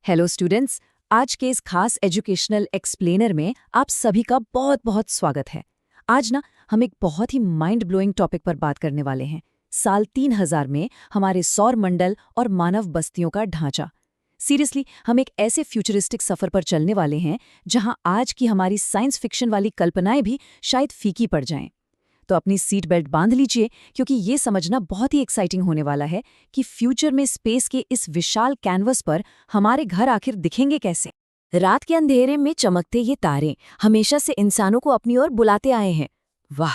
Hello students, आज के इस खास एजुकेशनल एक्सप्लेनर में आप सभी का बहुत बहुत स्वागत है। आज ना हम एक बहुत ही माइंड ब्लोइंग टॉपिक पर बात करने वाले हैं। साल 3000 में हमारे सौर मंडल और मानव बस्तियों का ढांचा। सीरियसली, हम एक ऐसे फ्यूचरिस्टिक सफर पर चलने वाले हैं जहां आज की हमारी साइंस फिक्शन वाली कल्पनाएं भी शायद फीकी पड़ जाएं। तो अपनी सीट बेल्ट बांध लीजिए, क्योंकि ये समझना बहुत ही एक्साइटिंग होने वाला है कि फ्यूचर में स्पेस के इस विशाल कैनवस पर हमारे घर आखिर दिखेंगे कैसे। रात के अंधेरे में चमकते ये तारे हमेशा से इंसानों को अपनी ओर बुलाते आए हैं। वाह,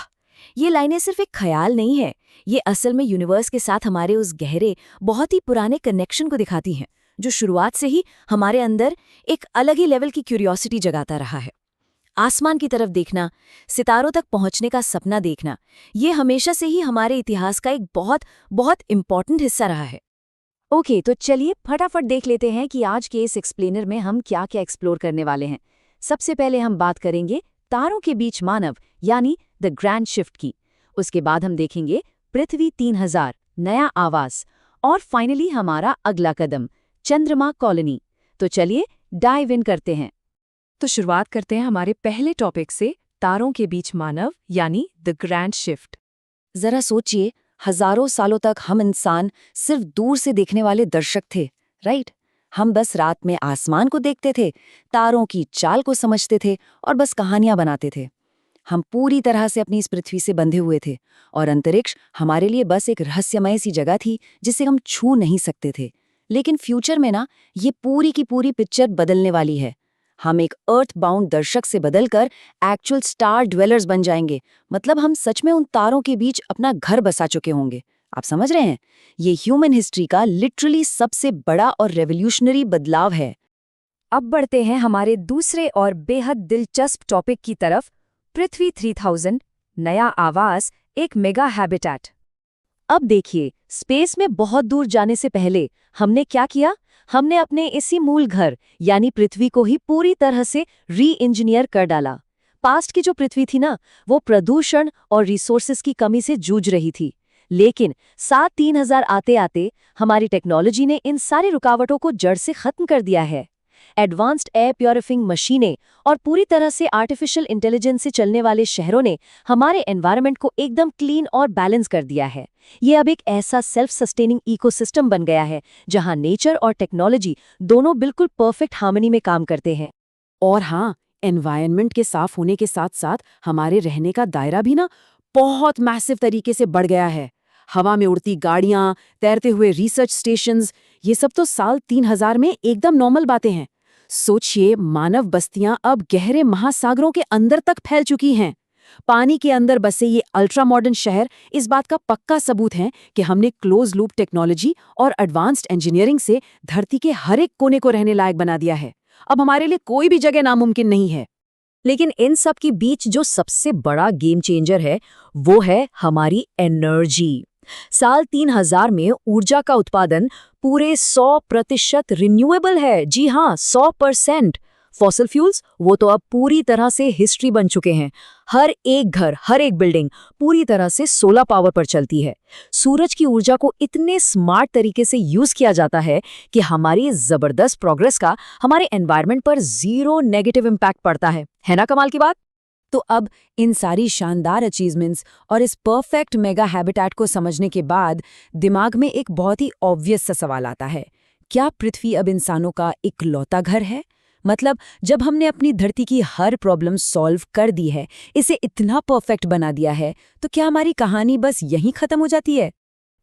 ये लाइनें सिर्फ एक ख्याल नहीं है, ये असल में यूनिवर्स के साथ हमारे उस गहरे, बहुत ही पुराने कनेक्शन को दिखाती हैं, जो शुरुआत से ही हमारे अंदर एक अलग ही लेवल की क्यूरियोसिटी जगाता रहा है। आसमान की तरफ देखना, सितारों तक पहुंचने का सपना देखना, ये हमेशा से ही हमारे इतिहास का एक बहुत बहुत इम्पॉर्टेंट हिस्सा रहा है। ओके, तो चलिए फटाफट देख लेते हैं कि आज के इस एक्सप्लेनर में हम क्या क्या एक्सप्लोर करने वाले हैं। सबसे पहले हम बात करेंगे तारों के बीच मानव यानी द ग्रैंड शिफ्ट की। उसके बाद हम देखेंगे पृथ्वी 3000 नया आवास, और फाइनली हमारा अगला कदम चंद्रमा कॉलोनी। तो चलिए डाइव इन करते हैं। तो शुरुआत करते हैं हमारे पहले टॉपिक से, तारों के बीच मानव यानी द ग्रैंड शिफ्ट। जरा सोचिए, हजारों सालों तक हम इंसान सिर्फ दूर से देखने वाले दर्शक थे, राइट? हम बस रात में आसमान को देखते थे, तारों की चाल को समझते थे और बस कहानियां बनाते थे। हम पूरी तरह से अपनी इस पृथ्वी से बंधे हुए थे और अंतरिक्ष हमारे लिए बस एक रहस्यमय सी जगह थी जिसे हम छू नहीं सकते थे। लेकिन फ्यूचर में ना, ये पूरी की पूरी पिक्चर बदलने वाली है। हम एक अर्थ बाउंड दर्शक से बदलकर एक्चुअल स्टार ड्वेलर्स बन जाएंगे। मतलब हम सच में उन तारों के बीच अपना घर बसा चुके होंगे। आप समझ रहे हैं? ये ह्यूमन हिस्ट्री का लिटरली सबसे बड़ा और रेवोल्यूशनरी बदलाव है। अब बढ़ते हैं हमारे दूसरे और बेहद दिलचस्प टॉपिक की तरफ, पृथ्वी 3000 नया आवास, एक मेगा हैबिटेट। अब देखिए, स्पेस में बहुत दूर जाने से पहले हमने क्या किया? हमने अपने इसी मूल घर यानी पृथ्वी को ही पूरी तरह से री इंजीनियर कर डाला। पास्ट की जो पृथ्वी थी ना, वो प्रदूषण और रिसोर्सेज की कमी से जूझ रही थी। लेकिन साल 3000 आते आते हमारी टेक्नोलॉजी ने इन सारी रुकावटों को जड़ से खत्म कर दिया है। एडवांस्ड एयर प्योरिफिंग मशीनें और पूरी तरह से आर्टिफिशियल इंटेलिजेंस से चलने वाले शहरों ने हमारे एनवायरनमेंट को एकदम क्लीन और बैलेंस कर दिया है। ये अब एक ऐसा सेल्फ सस्टेनिंग इकोसिस्टम बन गया है जहां नेचर और टेक्नोलॉजी दोनों बिल्कुल परफेक्ट हार्मनी में काम करते हैं। और हाँ, एनवायरनमेंट के साफ होने के साथ साथ हमारे रहने का दायरा भी ना बहुत मैसिव तरीके से बढ़ गया है। हवा में उड़ती गाड़ियां, तैरते हुए रिसर्च स्टेशंस, ये सब तो साल 3000 में एकदम नॉर्मल बातें हैं। सोचिए, मानव बस्तियां अब गहरे महासागरों के अंदर तक फैल चुकी हैं। पानी के अंदर बसे ये अल्ट्रा मॉडर्न शहर इस बात का पक्का सबूत हैं कि हमने क्लोज लूप टेक्नोलॉजी और एडवांस्ड इंजीनियरिंग से धरती के हर एक कोने को रहने लायक बना दिया है। अब हमारे लिए कोई भी जगह नामुमकिन नहीं है। लेकिन इन सब के बीच जो सबसे बड़ा गेम चेंजर है, वो है हमारी एनर्जी। साल 3000 में ऊर्जा का उत्पादन पूरे 100% रिन्यूएबल है। जी हाँ, 100%। फॉसिल फ्यूल्स, वो तो अब पूरी तरह से हिस्ट्री बन चुके हैं। हर एक घर, हर एक बिल्डिंग पूरी तरह से सोलर पावर पर चलती है। सूरज की ऊर्जा को इतने स्मार्ट तरीके से यूज किया जाता है कि हमारी जबरदस्त प्रोग्रेस का हमारे एनवायरनमेंट पर जीरो नेगेटिव इम्पैक्ट पड़ता है ना कमाल की बात? तो अब इन सारी शानदार अचीवमेंट्स और इस परफेक्ट मेगा हैबिटेट को समझने के बाद दिमाग में एक बहुत ही ऑब्वियस सा सवाल आता है, क्या पृथ्वी अब इंसानों का इकलौता घर है? मतलब जब हमने अपनी धरती की हर प्रॉब्लम सॉल्व कर दी है, इसे इतना परफेक्ट बना दिया है, तो क्या हमारी कहानी बस यहीं खत्म हो जाती है?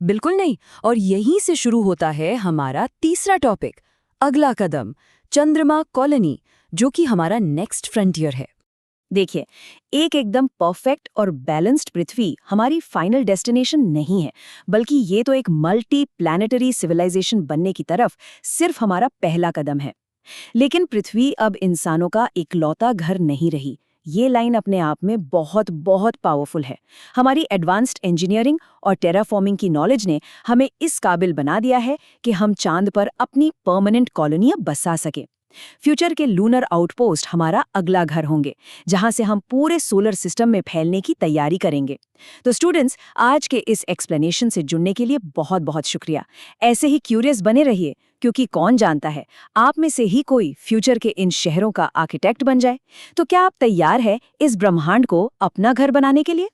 बिल्कुल नहीं। और यहीं से शुरू होता है हमारा तीसरा टॉपिक, अगला कदम चंद्रमा कॉलोनी, जो कि हमारा नेक्स्ट फ्रंटियर है। देखिए, एक एकदम परफेक्ट और बैलेंस्ड पृथ्वी हमारी फाइनल डेस्टिनेशन नहीं है, बल्कि ये तो एक मल्टी प्लैनेटरी सिविलाइजेशन बनने की तरफ सिर्फ हमारा पहला कदम है। लेकिन पृथ्वी अब इंसानों का इकलौता घर नहीं रही। ये लाइन अपने आप में बहुत बहुत पावरफुल है। हमारी एडवांस्ड इंजीनियरिंग और टेराफॉर्मिंग की नॉलेज ने हमें इस काबिल बना दिया है कि हम चांद पर अपनी परमानेंट कॉलोनियां बसा सकें। फ्यूचर के लूनर आउटपोस्ट हमारा अगला घर होंगे, जहां से हम पूरे सोलर सिस्टम में फैलने की तैयारी करेंगे। तो स्टूडेंट्स, आज के इस एक्सप्लेनेशन से जुड़ने के लिए बहुत बहुत शुक्रिया। ऐसे ही क्यूरियस बने रहिए, क्योंकि कौन जानता है, आप में से ही कोई फ्यूचर के इन शहरों का आर्किटेक्ट बन जाए। तो क्या आप तैयार है इस ब्रह्मांड को अपना घर बनाने के लिए?